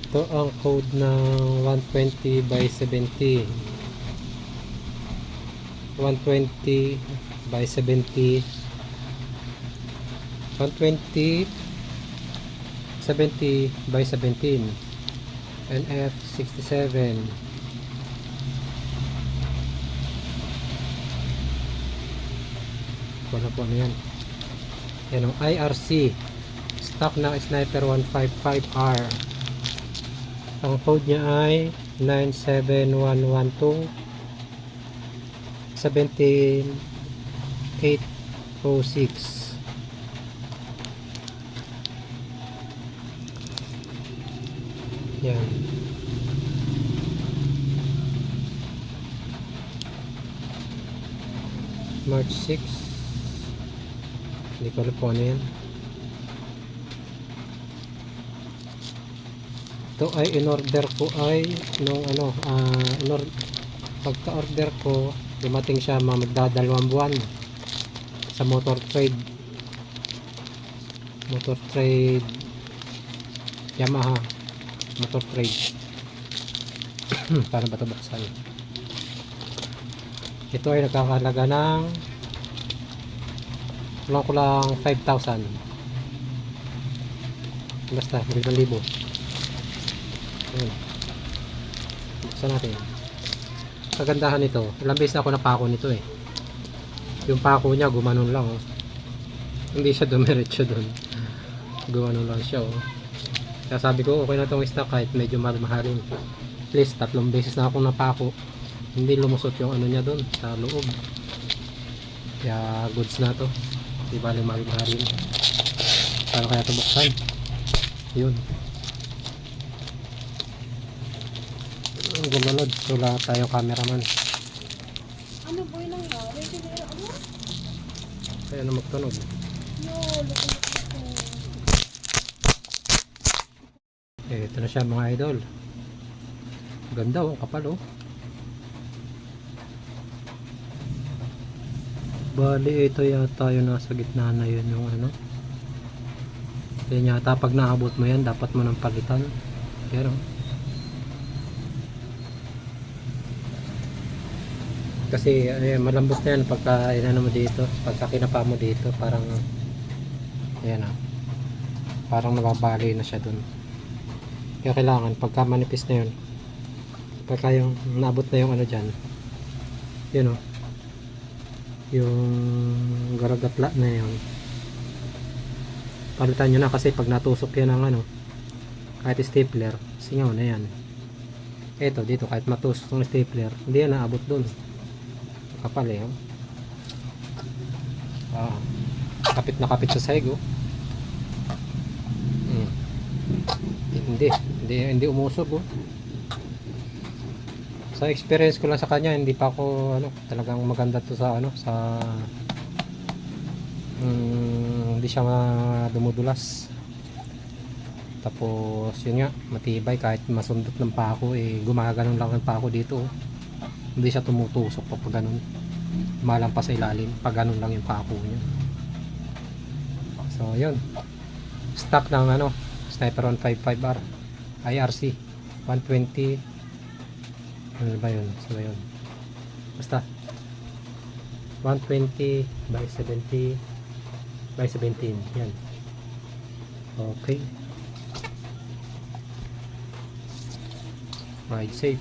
Ito ang code ng 120 by 70. 120 by 70. 120 70 by 17. NF67. Wala po ano yan. Yan ang IRC. Stock ng Sniper 155R. Ang code niya ay 97112 17806. Yan. March 6. Hindi ko alam po ano yan. Ito ay in-order ko ay nung ano, pagka-order ko dumating siya magdadalawang buwan sa Motor Trade Yamaha Motor Trade. Paano ba ito buksan? Ito ay nagkakalaga ng kulang 5,000 basta 1,000. Ayan. Buksan natin. Kagandahan nito, ilang beses na ako napako nito eh. Yung pako niya gumanon lang oh. Hindi siya dumiretso dun. Gumanon lang siya oh. Kaya sabi ko okay na itong stock kahit medyo mahal-mahalin. At least 3 beses na akong napako. Hindi lumusot yung ano niya dun sa loob. Kaya goods na to. Di bali mahal-mahalin. Paano kaya ito buksan? Yun. Gumanod, wala tayo cameraman. Ano ba yung nangyari? Ano? Kaya na magtunog. Yo, loko. Ito na siya mga idol. Ganda oh, kapal oh. Bali ito yata yung nasa gitna na yun yung ano. Yan yata pag naabot mo yan dapat mo nang palitan. Pero kasi malambot na yan pagka inano mo dito, pagka kinapa mo dito parang ayan ah, parang nababali na siya dun. Kaya kailangan pagka manipis na yun, pagka yung naabot na yung ano dyan, yun oh, yung garagatla na yun, palitan nyo na kasi pag natusok yan ng ano, kahit stapler, singaw na yan. Eto dito kahit matusok ng stapler, hindi yan naabot dun. Kapal eh oh. Kapit na kapit sa sahig oh. Hindi umusog oh. Sa experience ko lang sa kanya, hindi pa ako ano, talagang maganda to sa ano, sa hindi siya dumudulas. Tapos yun nga, matibay kahit masundot ng pako eh, gumaganon lang ang pako dito oh. Hindi siya tumutusok pag ganun, malampas sa ilalim pag ganun lang yung pako niya. So yun, stock ng ano, Sniper 155R IRC 120, ano ba yun? So yun, basta 120 by 70 by 17 yan. Okay, ride safe.